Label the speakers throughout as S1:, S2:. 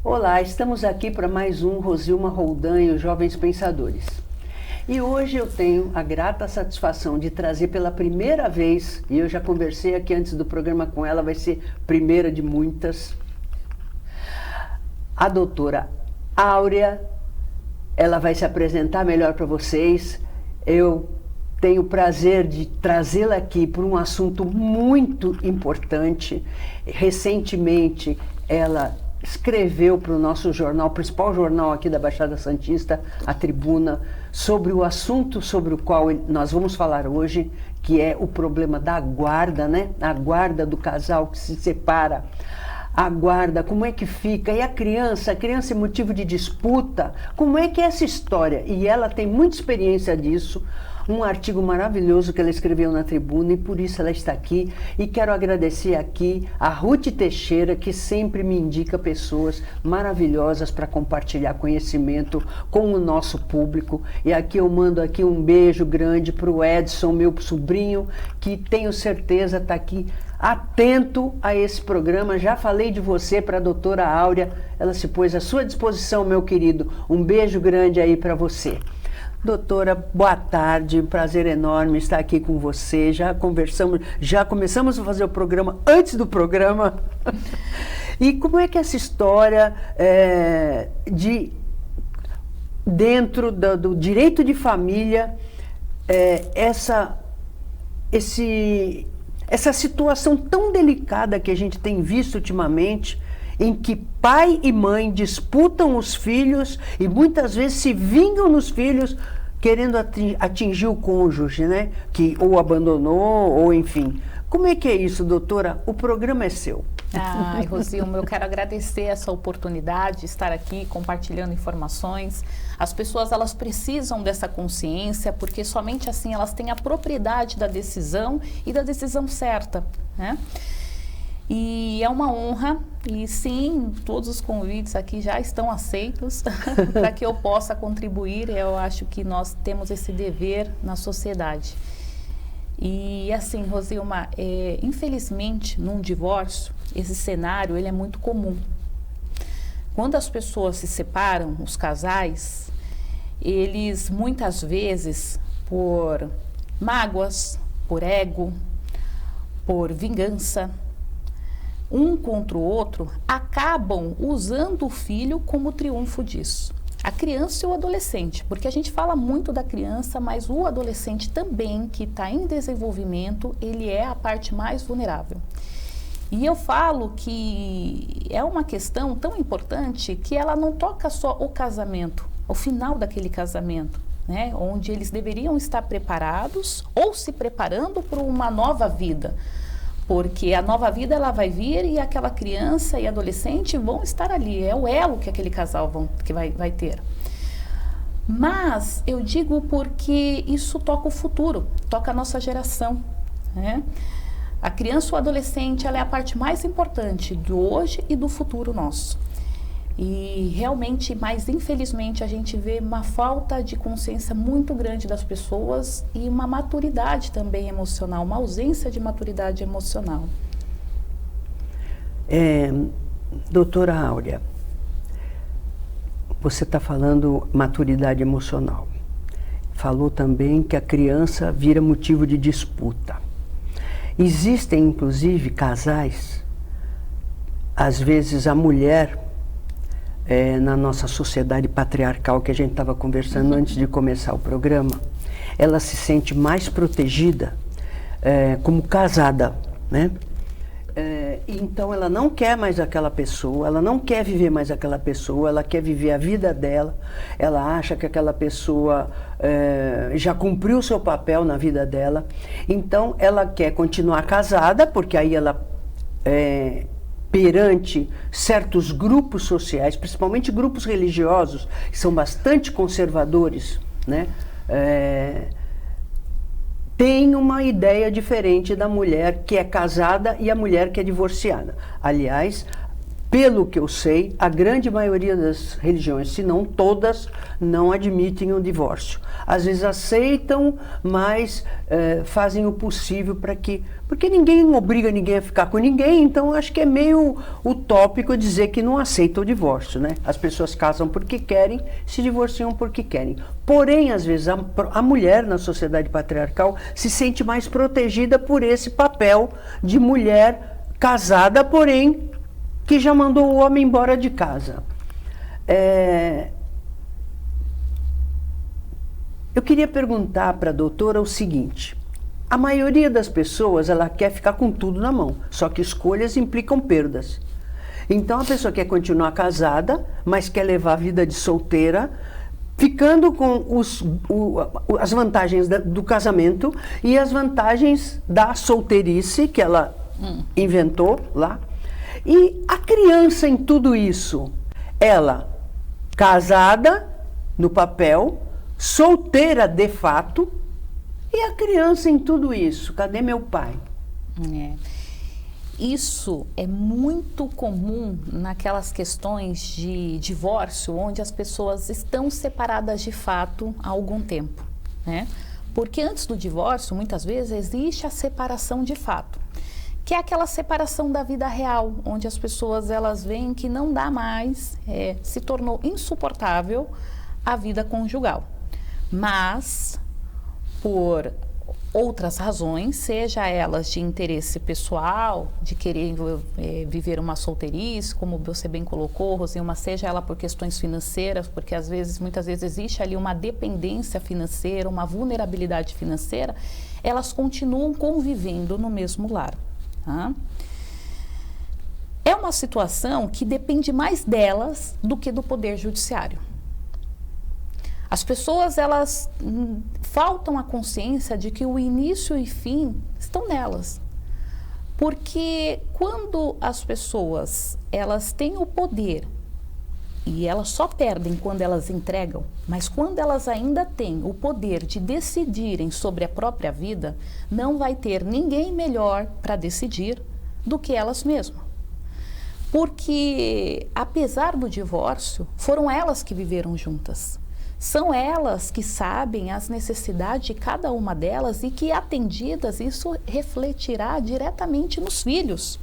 S1: Olá, estamos aqui para mais um Rosilma Roldan e os Jovens Pensadores. E hoje eu tenho a grata satisfação de trazer pela primeira vez, e eu já conversei aqui antes do programa com ela, vai ser primeira de muitas, a doutora Áurea. Ela vai se apresentar melhor para vocês. Eu tenho o prazer de trazê-la aqui por um assunto muito importante. Recentemente, ela escreveu para o nosso jornal, o principal jornal aqui da Baixada Santista, a Tribuna, sobre o assunto sobre o qual nós vamos falar hoje, que é o problema da guarda, né? A guarda do casal que se separa. A guarda, como é que fica? E a criança é motivo de disputa? Como é que é essa história? E ela tem muita experiência disso. Um artigo maravilhoso que ela escreveu na Tribuna e por isso ela está aqui. E quero agradecer aqui a Ruth Teixeira, que sempre me indica pessoas maravilhosas para compartilhar conhecimento com o nosso público. E aqui eu mando aqui um beijo grande para o Edson, meu sobrinho, que tenho certeza está aqui atento a esse programa. Já falei de você para a doutora Áurea, ela se pôs à sua disposição, meu querido. Um beijo grande aí para você. Doutora, boa tarde, um prazer enorme estar aqui com você. Já conversamos, já começamos a fazer o programa antes do programa. E como é que essa história dentro do direito de família, essa situação tão delicada que a gente tem visto ultimamente, em que pai e mãe disputam os filhos e muitas vezes se vingam nos filhos querendo atingir o cônjuge, né? Que ou abandonou, ou enfim. Como é que é isso, doutora? O programa é seu.
S2: Ai, Rosilma, eu quero agradecer essa oportunidade de estar aqui compartilhando informações. As pessoas, elas precisam dessa consciência, porque somente assim elas têm a propriedade da decisão e da decisão certa, né? E é uma honra, e sim, todos os convites aqui já estão aceitos para que eu possa contribuir. Eu acho que nós temos esse dever na sociedade. E assim, Rosilma, infelizmente, num divórcio, esse cenário ele é muito comum. Quando as pessoas se separam, os casais, eles muitas vezes, por mágoas, por ego, por vingança, um contra o outro, acabam usando o filho como triunfo disso. A criança e o adolescente, porque a gente fala muito da criança, mas o adolescente também, que está em desenvolvimento, ele é a parte mais vulnerável. E eu falo que é uma questão tão importante que ela não toca só o casamento, o final daquele casamento, né? Onde eles deveriam estar preparados ou se preparando para uma nova vida. Porque a nova vida ela vai vir e aquela criança e adolescente vão estar ali. É o elo que aquele casal vai ter. Mas eu digo porque isso toca o futuro, toca a nossa geração, né? A criança ou adolescente ela é a parte mais importante do hoje e do futuro nosso. E realmente, mas infelizmente, a gente vê uma falta de consciência muito grande das pessoas e uma maturidade também emocional, uma ausência de maturidade emocional.
S1: Doutora Áurea, você está falando maturidade emocional. Falou também que a criança vira motivo de disputa. Existem, inclusive, casais, às vezes a mulher, na nossa sociedade patriarcal que a gente estava conversando antes de começar o programa, ela se sente mais protegida como casada, né? Então ela não quer mais aquela pessoa, ela não quer viver mais aquela pessoa, ela quer viver a vida dela, ela acha que aquela pessoa já cumpriu o seu papel na vida dela, então ela quer continuar casada, porque aí ela perante certos grupos sociais, principalmente grupos religiosos, que são bastante conservadores, né? Tem uma ideia diferente da mulher que é casada e a mulher que é divorciada. Aliás, pelo que eu sei, a grande maioria das religiões, se não todas, não admitem o divórcio. Às vezes aceitam, mas fazem o possível para que... Porque ninguém obriga ninguém a ficar com ninguém, então acho que é meio utópico dizer que não aceita o divórcio, né? As pessoas casam porque querem, se divorciam porque querem. Porém, às vezes, a mulher na sociedade patriarcal se sente mais protegida por esse papel de mulher casada, porém que já mandou o homem embora de casa. Eu queria perguntar para a doutora o seguinte: a maioria das pessoas, ela quer ficar com tudo na mão, só que escolhas implicam perdas. Então a pessoa quer continuar casada, mas quer levar a vida de solteira, ficando com as vantagens do casamento e as vantagens da solteirice que ela inventou lá. E a criança em tudo isso, ela casada no papel, solteira de fato, e a criança em tudo isso, cadê meu pai?
S2: Isso é muito comum naquelas questões de divórcio, onde as pessoas estão separadas de fato há algum tempo, né? Porque antes do divórcio, muitas vezes, existe a separação de fato, que é aquela separação da vida real, onde as pessoas elas veem que não dá mais, se tornou insuportável a vida conjugal. Mas, por outras razões, seja elas de interesse pessoal, de querer viver uma solteirice, como você bem colocou, Rosilma, seja ela por questões financeiras, porque muitas vezes existe ali uma dependência financeira, uma vulnerabilidade financeira, elas continuam convivendo no mesmo lar. Tá? É uma situação que depende mais delas do que do poder judiciário. As pessoas, elas faltam a consciência de que o início e fim estão nelas. Porque quando as pessoas, elas têm o poder, e elas só perdem quando elas entregam, mas quando elas ainda têm o poder de decidirem sobre a própria vida, não vai ter ninguém melhor para decidir do que elas mesmas. Porque, apesar do divórcio, foram elas que viveram juntas. São elas que sabem as necessidades de cada uma delas e que, atendidas, isso refletirá diretamente nos filhos.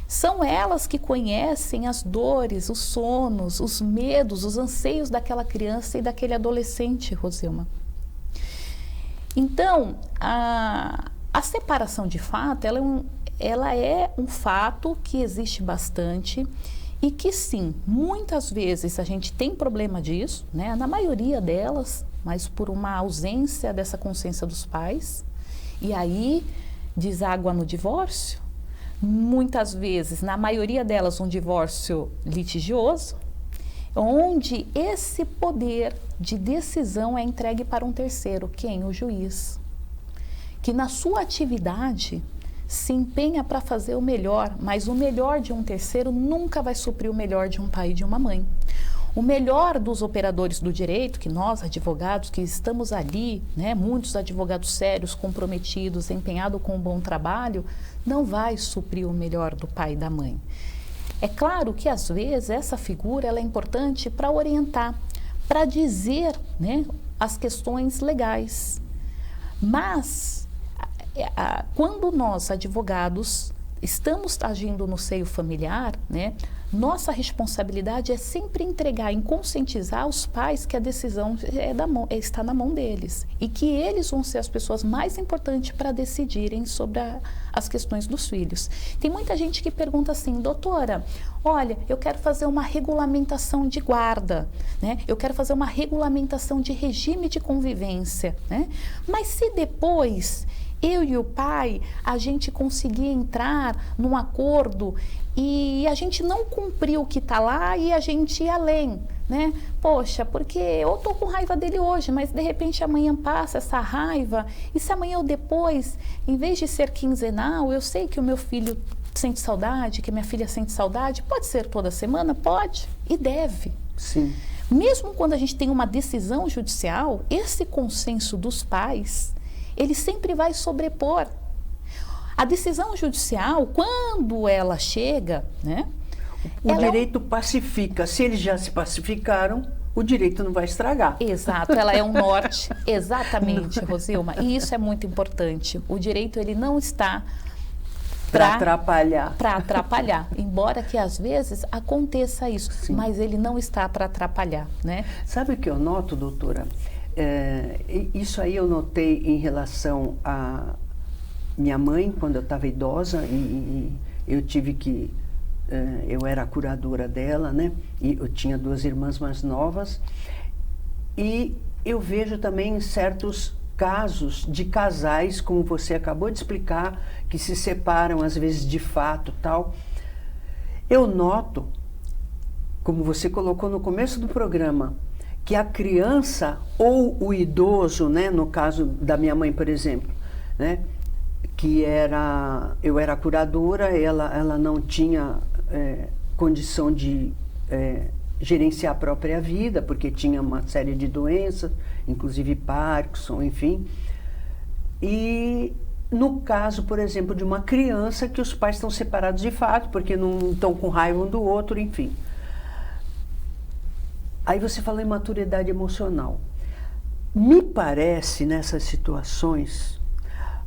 S2: São elas que conhecem as dores, os sonos, os medos, os anseios daquela criança e daquele adolescente, Rosilma. Então, a separação de fato, ela é um fato que existe bastante. E que sim, muitas vezes a gente tem problema disso, né? Na maioria delas, mas por uma ausência dessa consciência dos pais. E aí deságua no divórcio. Muitas vezes, na maioria delas, um divórcio litigioso, onde esse poder de decisão é entregue para um terceiro, quem? O juiz. Que na sua atividade se empenha para fazer o melhor, mas o melhor de um terceiro nunca vai suprir o melhor de um pai e de uma mãe. O melhor dos operadores do direito, que nós, advogados, que estamos ali, né, muitos advogados sérios, comprometidos, empenhados com um bom trabalho, não vai suprir o melhor do pai e da mãe. É claro que, às vezes, essa figura ela é importante para orientar, para dizer, né, as questões legais. Mas quando nós, advogados, estamos agindo no seio familiar, né, nossa responsabilidade é sempre entregar e conscientizar os pais que a decisão está na mão deles e que eles vão ser as pessoas mais importantes para decidirem sobre as questões dos filhos. Tem muita gente que pergunta assim: doutora, olha, eu quero fazer uma regulamentação de guarda, né? Eu quero fazer uma regulamentação de regime de convivência, né? Mas se depois eu e o pai, a gente conseguir entrar num acordo e a gente não cumprir o que está lá e a gente ir além, né? Poxa, porque eu estou com raiva dele hoje, mas de repente amanhã passa essa raiva, e se amanhã ou depois, em vez de ser quinzenal, eu sei que o meu filho sente saudade, que a minha filha sente saudade, pode ser toda semana? Pode e deve.
S1: Sim.
S2: Mesmo quando a gente tem uma decisão judicial, esse consenso dos pais, ele sempre vai sobrepor. A decisão judicial, quando ela chega, né?
S1: O direito pacifica. Se eles já se pacificaram, o direito não vai estragar.
S2: Exato, ela é um norte. Exatamente, Rosilma. E isso é muito importante. O direito, ele não está
S1: para atrapalhar.
S2: Para atrapalhar. Embora que às vezes aconteça isso, sim, mas ele não está para atrapalhar, né?
S1: Sabe o que eu noto, doutora? Isso aí eu notei em relação a minha mãe, quando eu estava idosa, e eu tive que... eu era a curadora dela, né? E eu tinha 2 irmãs mais novas. E eu vejo também em certos casos de casais, como você acabou de explicar, que se separam às vezes de fato, tal. Eu noto, como você colocou no começo do programa, que a criança ou o idoso, né, no caso da minha mãe, por exemplo, né, que eu era curadora, ela não tinha condição de gerenciar a própria vida, porque tinha uma série de doenças, inclusive Parkinson, enfim. E no caso, por exemplo, de uma criança que os pais estão separados de fato, porque não estão com raiva um do outro, enfim. Aí você fala em maturidade emocional. Me parece, nessas situações,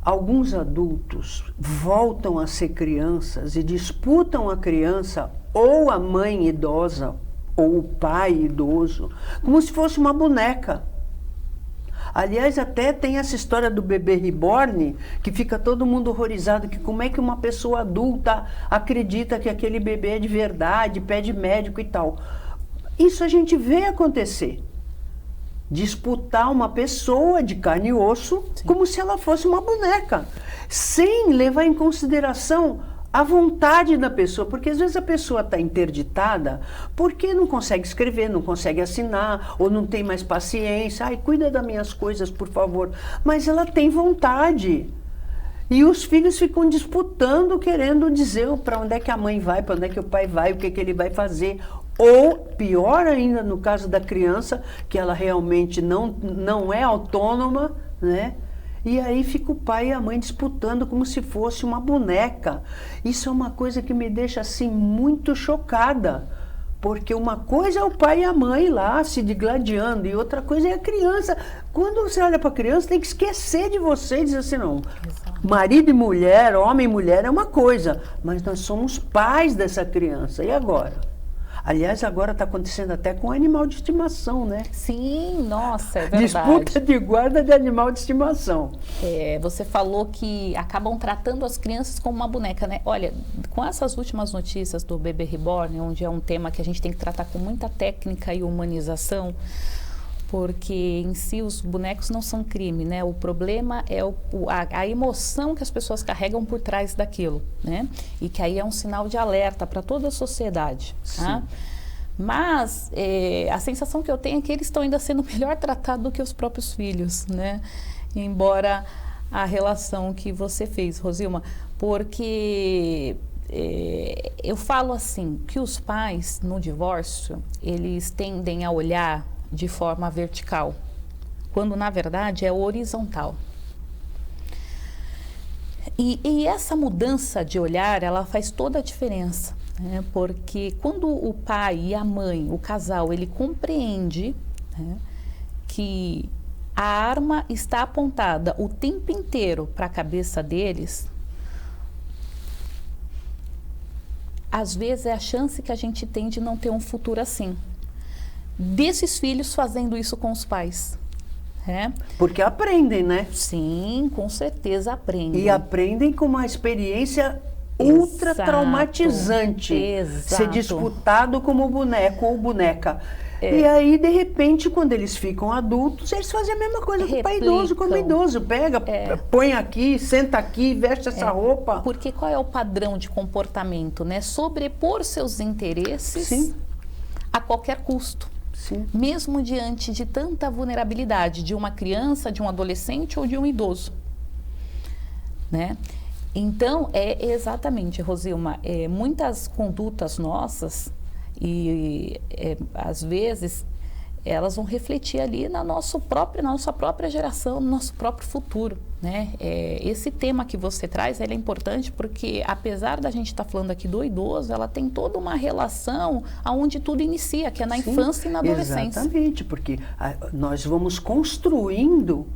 S1: alguns adultos voltam a ser crianças e disputam a criança ou a mãe idosa ou o pai idoso, como se fosse uma boneca. Aliás, até tem essa história do bebê reborn, que fica todo mundo horrorizado, que como é que uma pessoa adulta acredita que aquele bebê é de verdade, pede médico e tal. Isso a gente vê acontecer. Disputar uma pessoa de carne e osso, sim, como se ela fosse uma boneca, sem levar em consideração a vontade da pessoa, porque às vezes a pessoa está interditada porque não consegue escrever, não consegue assinar, ou não tem mais paciência. Ai, cuida das minhas coisas, por favor. Mas ela tem vontade. E os filhos ficam disputando, querendo dizer para onde é que a mãe vai, para onde é que o pai vai, o que ele vai fazer. Ou, pior ainda, no caso da criança, que ela realmente não é autônoma, né? E aí fica o pai e a mãe disputando como se fosse uma boneca. Isso é uma coisa que me deixa assim muito chocada. Porque uma coisa é o pai e a mãe lá se digladiando e outra coisa é a criança. Quando você olha para a criança, tem que esquecer de você e dizer assim, não, exato, marido e mulher, homem e mulher é uma coisa, mas nós somos pais dessa criança. E agora? Aliás, agora está acontecendo até com animal de estimação, né?
S2: Sim, nossa, é verdade.
S1: Disputa de guarda de animal de estimação.
S2: Você falou que acabam tratando as crianças como uma boneca, né? Olha, com essas últimas notícias do bebê reborn, onde é um tema que a gente tem que tratar com muita técnica e humanização, porque em si os bonecos não são crime, né? O problema é a emoção que as pessoas carregam por trás daquilo, né? E que aí é um sinal de alerta para toda a sociedade, tá? Mas a sensação que eu tenho é que eles estão ainda sendo melhor tratados do que os próprios filhos, né? Embora a relação que você fez, Rosilma, porque eu falo assim, que os pais no divórcio, eles tendem a olhar de forma vertical, quando na verdade é horizontal. E essa mudança de olhar, ela faz toda a diferença, né? Porque quando o pai e a mãe, o casal, ele compreende, né, que a arma está apontada o tempo inteiro para a cabeça deles, às vezes é a chance que a gente tem de não ter um futuro assim. Desses filhos fazendo isso com os pais.
S1: Porque aprendem, né?
S2: Sim, com certeza aprendem.
S1: E aprendem com uma experiência ultra traumatizante.
S2: Exato.
S1: Ser disputado como boneco ou boneca. E aí, de repente, quando eles ficam adultos, eles fazem a mesma coisa com o pai idoso, como idoso. Pega, põe aqui, senta aqui, veste essa roupa.
S2: Porque qual é o padrão de comportamento, né? Sobrepor seus interesses, sim, a qualquer custo.
S1: Sim.
S2: Mesmo diante de tanta vulnerabilidade de uma criança, de um adolescente ou de um idoso, né? Então, exatamente, Rosilma, muitas condutas nossas e às vezes elas vão refletir ali na nossa própria geração, no nosso próprio futuro, né? Esse tema que você traz, ele é importante porque, apesar da gente estar falando aqui do idoso, ela tem toda uma relação aonde tudo inicia, que é na infância e na adolescência.
S1: Exatamente, porque nós vamos construindo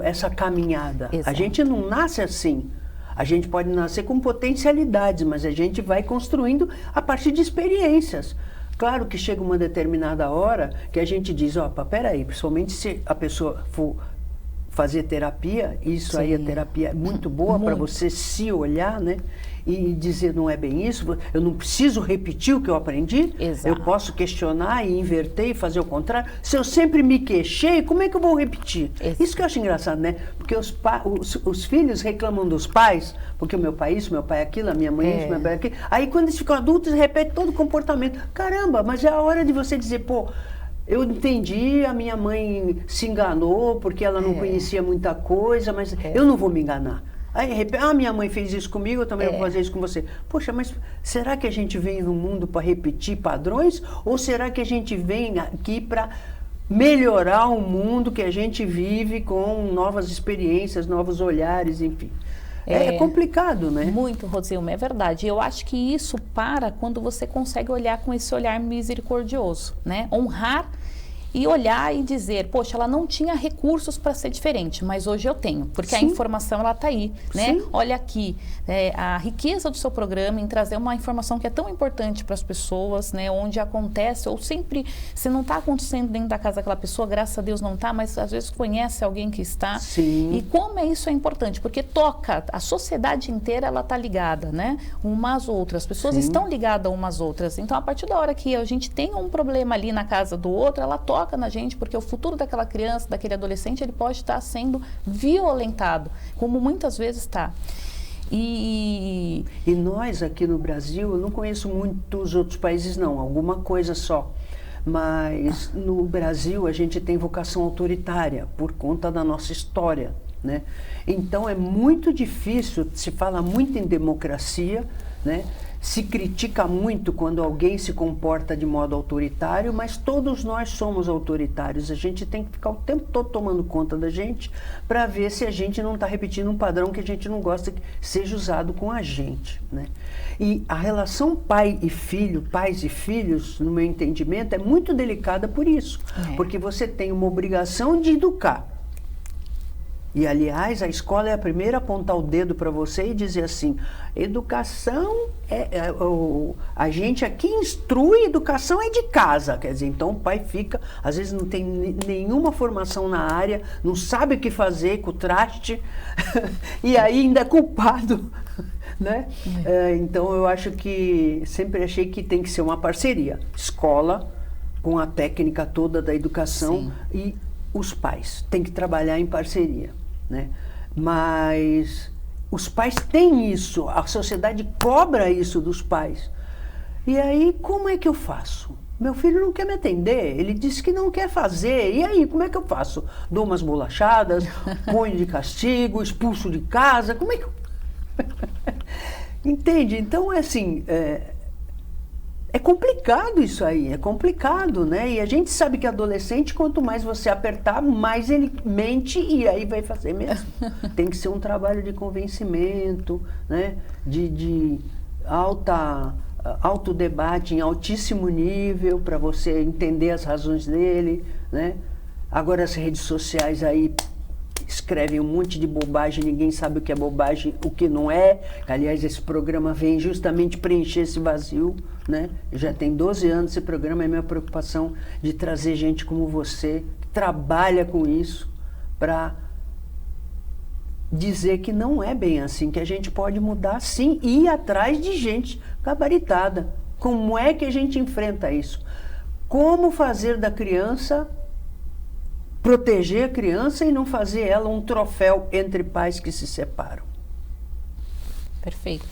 S1: essa caminhada.
S2: Exato.
S1: A gente não nasce assim. A gente pode nascer com potencialidades, mas a gente vai construindo a partir de experiências. Claro que chega uma determinada hora que a gente diz, opa, peraí, principalmente se a pessoa for fazer terapia, isso aí a terapia é muito boa para você se olhar, né? E dizer, não é bem isso, eu não preciso repetir o que eu aprendi,
S2: Exato.
S1: eu posso questionar e inverter e fazer o contrário. Se eu sempre me queixei, como é que eu vou repetir?
S2: Exato.
S1: Isso que eu acho engraçado, né? Porque os filhos reclamam dos pais, porque o meu pai isso, meu pai aquilo, a minha mãe isso, meu pai aquilo. Aí quando eles ficam adultos, repetem todo o comportamento. Caramba, mas é a hora de você dizer, pô, eu entendi, a minha mãe se enganou porque ela não conhecia muita coisa, mas eu não vou me enganar. Aí, minha mãe fez isso comigo, eu também vou fazer isso com você. Poxa, mas será que a gente vem no mundo para repetir padrões? Ou será que a gente vem aqui para melhorar o mundo que a gente vive com novas experiências, novos olhares, enfim? É complicado, né?
S2: Muito, Rosilma, é verdade. Eu acho que isso para quando você consegue olhar com esse olhar misericordioso, né? Honrar e olhar e dizer, poxa, ela não tinha recursos para ser diferente, mas hoje eu tenho, porque a informação ela está aí, né? Olha aqui, a riqueza do seu programa em trazer uma informação que é tão importante para as pessoas, né? Onde acontece, ou sempre, se não está acontecendo dentro da casa daquela pessoa, graças a Deus não está, mas às vezes conhece alguém que está.
S1: Sim.
S2: E como isso é importante, porque toca, a sociedade inteira ela está ligada, né? Umas às outras, as pessoas estão ligadas umas às outras. Então, a partir da hora que a gente tem um problema ali na casa do outro, ela toca na gente, porque o futuro daquela criança, daquele adolescente, ele pode estar sendo violentado, como muitas vezes está. E
S1: nós aqui no Brasil, eu não conheço muitos outros países não, alguma coisa só. Mas no Brasil a gente tem vocação autoritária por conta da nossa história, né? Então é muito difícil, se fala muito em democracia, né? Se critica muito quando alguém se comporta de modo autoritário, mas todos nós somos autoritários. A gente tem que ficar o tempo todo tomando conta da gente para ver se a gente não está repetindo um padrão que a gente não gosta que seja usado com a gente, né? E a relação pai e filho, pais e filhos, no meu entendimento, é muito delicada por isso. Porque você tem uma obrigação de educar. E, aliás, a escola é a primeira a apontar o dedo para você e dizer assim, educação, a gente aqui instrui, educação é de casa. Quer dizer, então o pai fica, às vezes não tem nenhuma formação na área, não sabe o que fazer com o traste, e aí ainda é culpado, né? Então eu acho que, sempre achei que tem que ser uma parceria, escola com a técnica toda da educação e os pais, tem que trabalhar em parceria, né? Mas os pais têm isso, a sociedade cobra isso dos pais. E aí, como é que eu faço? Meu filho não quer me atender, ele disse que não quer fazer. E aí, como é que eu faço? Dou umas bolachadas, ponho de castigo, expulso de casa, como é que eu... Entende? Então, é assim... É complicado isso aí, é complicado, né? E a gente sabe que adolescente, quanto mais você apertar, mais ele mente e aí vai fazer mesmo. Tem que ser um trabalho de convencimento, né? De alto debate em altíssimo nível para você entender as razões dele, né? Agora as redes sociais aí escrevem um monte de bobagem, ninguém sabe o que é bobagem, o que não é. Aliás, esse programa vem justamente preencher esse vazio, né? Já tem 12 anos esse programa, é minha preocupação de trazer gente como você, que trabalha com isso, para dizer que não é bem assim, que a gente pode mudar sim e ir atrás de gente gabaritada. Como é que a gente enfrenta isso? Como fazer da criança... proteger a criança e não fazer ela um troféu entre pais que se separam.
S2: Perfeito.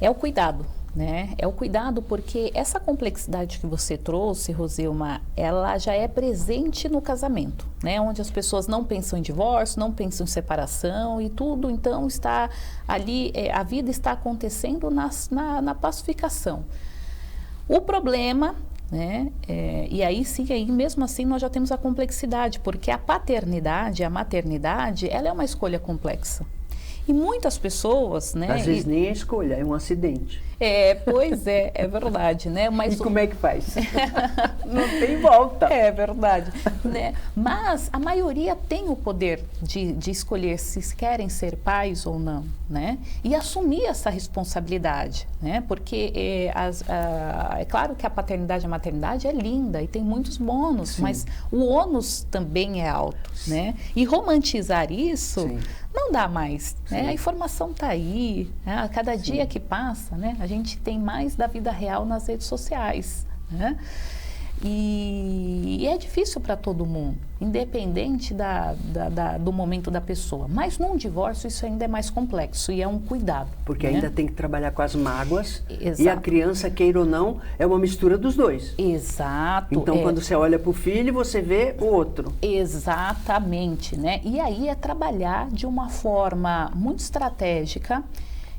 S2: É o cuidado, né? É o cuidado porque essa complexidade que você trouxe, Rosilma, ela já é presente no casamento, né? Onde as pessoas não pensam em divórcio, não pensam em separação e tudo, então está ali, a vida está acontecendo na pacificação. O problema né? E aí sim, aí mesmo assim nós já temos a complexidade, porque a paternidade, a maternidade, ela é uma escolha complexa. E muitas pessoas, né?
S1: Às vezes nem é escolha, é um acidente.
S2: Pois é verdade, né? Mas
S1: e como é que faz? Não tem volta.
S2: É verdade, né? Mas a maioria tem o poder de escolher se querem ser pais ou não, né? E assumir essa responsabilidade, né? Porque é claro que a paternidade e a maternidade é linda e tem muitos bônus, sim, mas o ônus também é alto, né? E romantizar isso, sim, não dá mais, né? A informação está aí, né? A cada dia, sim, que passa, né? A gente tem mais da vida real nas redes sociais, né? E é difícil para todo mundo, independente do momento da pessoa. Mas num divórcio isso ainda é mais complexo e é um cuidado.
S1: Porque, né, ainda tem que trabalhar com as mágoas.
S2: Exato.
S1: E a criança, queira ou não, é uma mistura dos dois.
S2: Exato.
S1: Então, quando você olha para o filho, você vê o outro.
S2: Exatamente, né? E aí é trabalhar de uma forma muito estratégica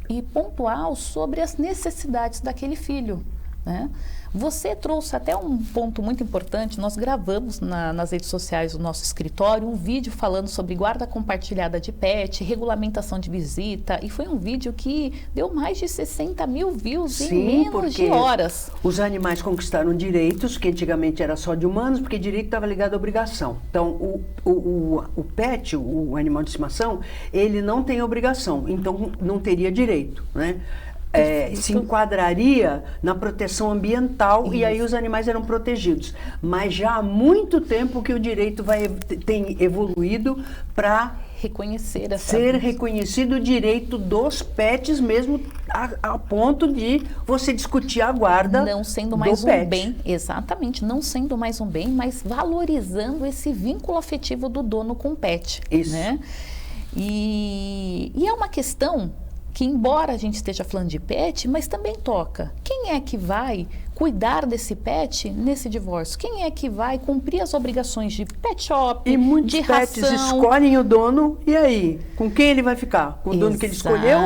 S2: e pontual sobre as necessidades daquele filho, né? Você trouxe até um ponto muito importante. Nós gravamos nas redes sociais do nosso escritório um vídeo falando sobre guarda compartilhada de pet, regulamentação de visita, e foi um vídeo que deu mais de 60 mil views, sim, em menos de horas.
S1: Os animais conquistaram direitos, que antigamente era só de humanos, porque direito estava ligado à obrigação. Então, o pet, o animal de estimação, ele não tem obrigação, então não teria direito, né? Se enquadraria na proteção ambiental. Isso. E aí os animais eram protegidos. Mas já há muito tempo que o direito tem evoluído para ser reconhecido o direito dos pets mesmo, a ponto de você discutir a guarda
S2: não sendo mais um bem, exatamente, não sendo mais um bem, mas valorizando esse vínculo afetivo do dono com o pet.
S1: Isso.
S2: Né? E é uma questão que, embora a gente esteja falando de pet, mas também toca. Quem é que vai cuidar desse pet nesse divórcio? Quem é que vai cumprir as obrigações de pet shop,
S1: e muitos
S2: de
S1: pets
S2: ração?
S1: Escolhem o dono, e aí? Com quem ele vai ficar? Com o dono que ele escolheu?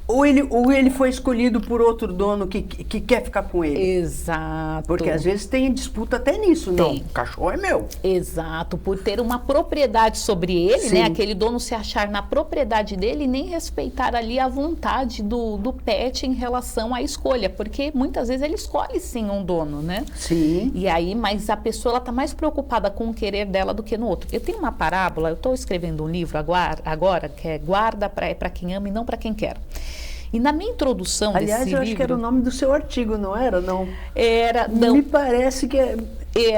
S1: Ou ele foi escolhido por outro dono que quer ficar com ele?
S2: Exato.
S1: Porque às vezes tem disputa até nisso, não? O cachorro é meu.
S2: Exato, por ter uma propriedade sobre ele,
S1: sim,
S2: né? Aquele dono se achar na propriedade dele e nem respeitar ali a vontade do pet em relação à escolha, porque muitas vezes ele escolhe sim um dono, né?
S1: Sim.
S2: E aí, mas a pessoa ela tá mais preocupada com o querer dela do que no outro. Eu tenho uma parábola, eu estou escrevendo um livro agora que é Guarda para quem ama e não para quem quer. E na minha introdução desse livro...
S1: Aliás, eu acho que era o nome do seu artigo, não era? Não.
S2: Era, não.
S1: Me parece que é...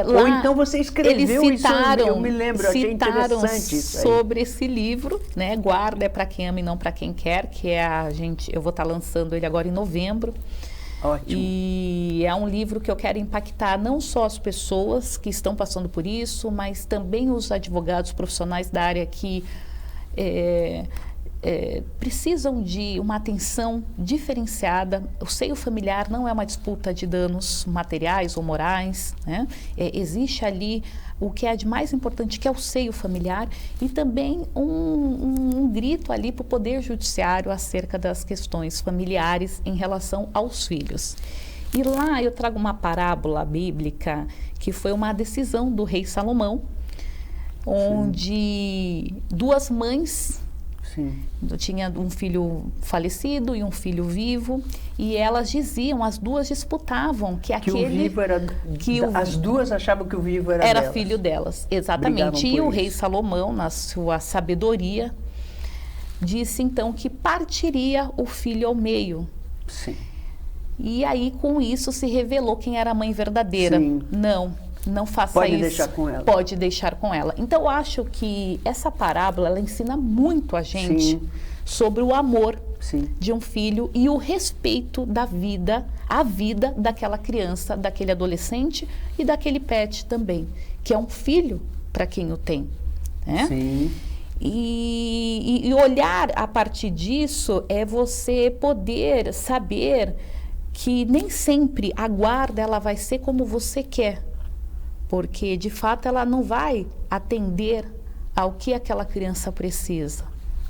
S2: Lá,
S1: ou então você escreveu
S2: eles citaram,
S1: isso, eu me lembro, achei interessante isso aí.
S2: Sobre esse livro, né? Guarda é para quem ama e não para quem quer, que é eu vou estar lançando ele agora em novembro.
S1: Ótimo.
S2: E é um livro que eu quero impactar não só as pessoas que estão passando por isso, mas também os advogados profissionais da área que... precisam de uma atenção diferenciada. O seio familiar não é uma disputa de danos materiais ou morais, né? Existe ali o que é de mais importante, que é o seio familiar, e também um grito ali para o Poder Judiciário acerca das questões familiares em relação aos filhos. E lá eu trago uma parábola bíblica que foi uma decisão do rei Salomão, onde duas mães...
S1: Sim.
S2: Tinha um filho falecido e um filho vivo, e elas diziam, as duas disputavam que aquele...
S1: o vivo era... as duas achavam que o vivo era delas.
S2: Filho delas, exatamente. E o rei Salomão, na sua sabedoria, disse então que partiria o filho ao meio.
S1: Sim.
S2: E aí, com isso, se revelou quem era a mãe verdadeira.
S1: Sim.
S2: Não faça
S1: Pode
S2: isso.
S1: deixar com ela.
S2: Pode deixar com ela. Então, eu acho que essa parábola, ela ensina muito a gente, sim, sobre o amor, sim, de um filho e o respeito da vida, a vida daquela criança, daquele adolescente e daquele pet também, que é um filho para quem o tem, né?
S1: Sim.
S2: E olhar a partir disso é você poder saber que nem sempre a guarda ela vai ser como você quer. Porque, de fato, ela não vai atender ao que aquela criança precisa,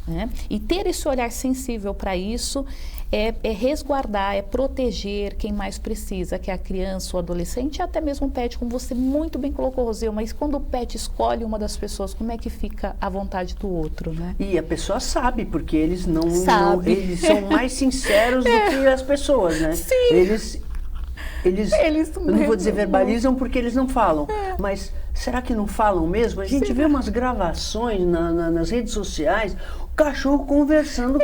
S2: né? E ter esse olhar sensível para isso é resguardar, é proteger quem mais precisa, que é a criança, o adolescente e até mesmo o pet, como você muito bem colocou, Roseu, mas quando o pet escolhe uma das pessoas, como é que fica a vontade do outro, né?
S1: E a pessoa sabe, porque eles eles são mais sinceros do que as pessoas, né?
S2: Sim.
S1: Eles eu não vou dizer verbalizam porque eles não falam, mas será que não falam mesmo? A gente vê umas gravações nas redes sociais, o cachorro conversando,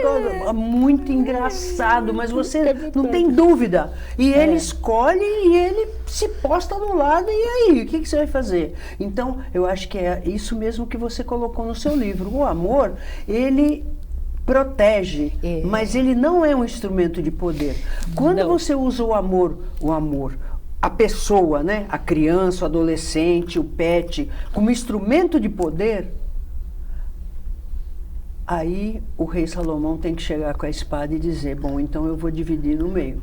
S1: muito engraçado, mas você não tem dúvida. E ele escolhe e ele se posta do lado, e aí, o que você vai fazer? Então, eu acho que é isso mesmo que você colocou no seu livro. O amor, ele protege, mas ele não é um instrumento de poder. Quando você usa o amor, a pessoa, né, a criança, o adolescente, o pet, como instrumento de poder, aí o rei Salomão tem que chegar com a espada e dizer, bom, então eu vou dividir no meio.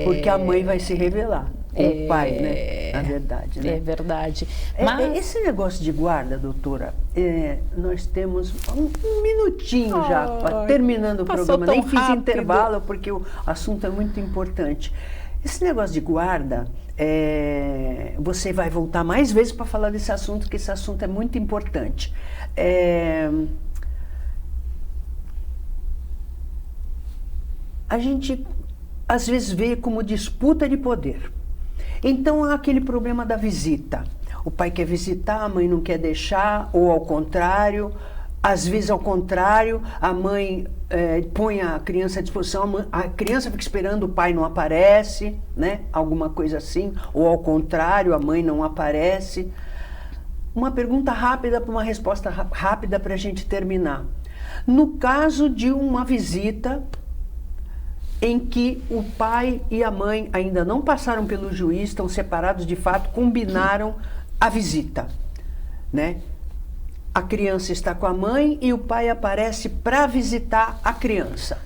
S1: Porque a mãe vai se revelar. O pai, né? Na verdade, né?
S2: É verdade.
S1: Mas esse negócio de guarda, doutora, nós temos um minutinho já, terminando o programa. Nem fiz intervalo, porque o assunto é muito importante. Esse negócio de guarda, você vai voltar mais vezes para falar desse assunto, porque esse assunto é muito importante. A gente, às vezes, vê como disputa de poder. Então, há aquele problema da visita. O pai quer visitar, a mãe não quer deixar, ou ao contrário. Às vezes, ao contrário, a mãe põe a criança à disposição, a criança fica esperando, o pai não aparece, né? Alguma coisa assim. Ou ao contrário, a mãe não aparece. Uma pergunta rápida para uma resposta rápida para a gente terminar. No caso de uma visita em que o pai e a mãe ainda não passaram pelo juiz, estão separados de fato, combinaram a visita, né? A criança está com a mãe e o pai aparece para visitar a criança.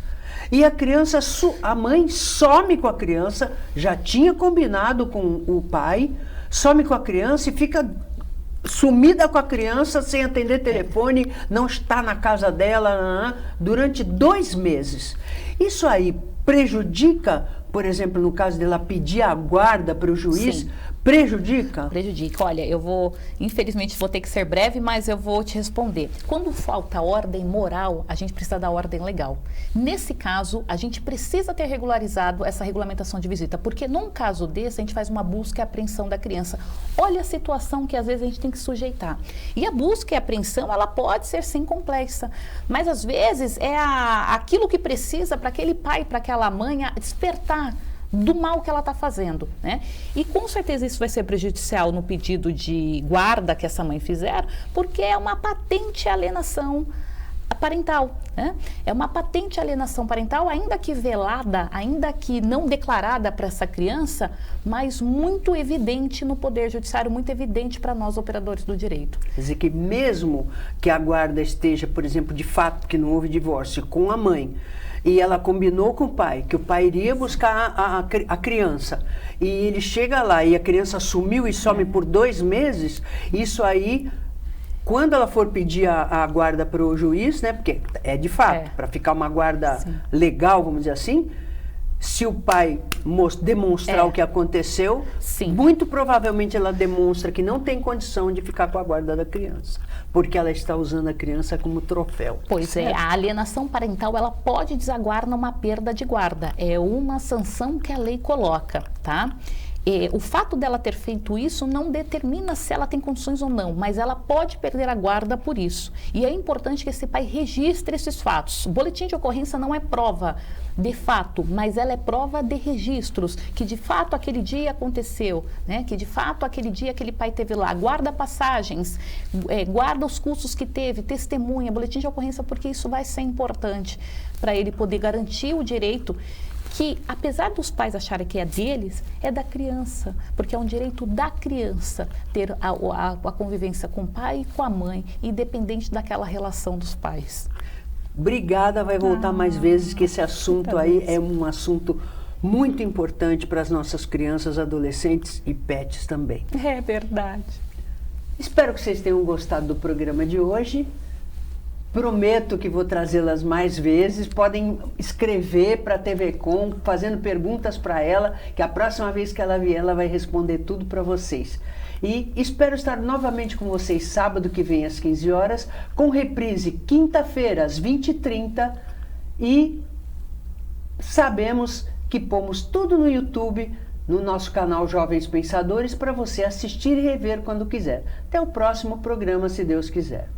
S1: E a mãe some com a criança, já tinha combinado com o pai, some com a criança e fica sumida com a criança, sem atender telefone, não está na casa dela, durante 2 meses. Isso aí prejudica, por exemplo, no caso dela pedir a guarda para o juiz?
S2: Sim.
S1: Prejudica?
S2: Prejudica. Olha, infelizmente vou ter que ser breve, mas eu vou te responder. Quando falta ordem moral, a gente precisa da ordem legal. Nesse caso, a gente precisa ter regularizado essa regulamentação de visita, porque num caso desse, a gente faz uma busca e apreensão da criança. Olha a situação que às vezes a gente tem que sujeitar. E a busca e a apreensão, ela pode ser sim complexa, mas às vezes é aquilo que precisa para aquele pai, para aquela mãe despertar do mal que ela está fazendo, né? E com certeza isso vai ser prejudicial no pedido de guarda que essa mãe fizer, porque é uma patente alienação parental, né? É uma patente alienação parental, ainda que velada, ainda que não declarada para essa criança, mas muito evidente no Poder Judiciário, muito evidente para nós operadores do direito.
S1: Quer dizer que mesmo que a guarda esteja, por exemplo, de fato, que não houve divórcio, com a mãe, e ela combinou com o pai, que o pai iria buscar a criança, e ele chega lá e a criança sumiu e some por 2 meses, isso aí, quando ela for pedir a guarda para o juiz, né, porque é de fato, para ficar uma guarda legal, vamos dizer assim, se o pai demonstrar o que aconteceu, muito provavelmente ela demonstra que não tem condição de ficar com a guarda da criança, porque ela está usando a criança como troféu.
S2: Pois é, a alienação parental, ela pode desaguar numa perda de guarda. É uma sanção que a lei coloca, tá? O fato dela ter feito isso não determina se ela tem condições ou não, mas ela pode perder a guarda por isso. E é importante que esse pai registre esses fatos. O boletim de ocorrência não é prova de fato, mas ela é prova de registros, que de fato aquele dia aconteceu, né? Que de fato aquele dia aquele pai teve lá. Guarda passagens, guarda os custos que teve, testemunha, boletim de ocorrência, porque isso vai ser importante para ele poder garantir o direito que, apesar dos pais acharem que é deles, é da criança, porque é um direito da criança ter a convivência com o pai e com a mãe, independente daquela relação dos pais.
S1: Obrigada, vai voltar mais vezes, que esse assunto aí é um assunto muito importante para as nossas crianças, adolescentes e pets também.
S2: É verdade.
S1: Espero que vocês tenham gostado do programa de hoje. Prometo que vou trazê-las mais vezes. Podem escrever para a TV Com, fazendo perguntas para ela, que a próxima vez que ela vier, ela vai responder tudo para vocês. E espero estar novamente com vocês sábado que vem às 15 horas, com reprise quinta-feira às 20h30. E sabemos que pomos tudo no YouTube, no nosso canal Jovens Pensadores, para você assistir e rever quando quiser. Até o próximo programa, se Deus quiser.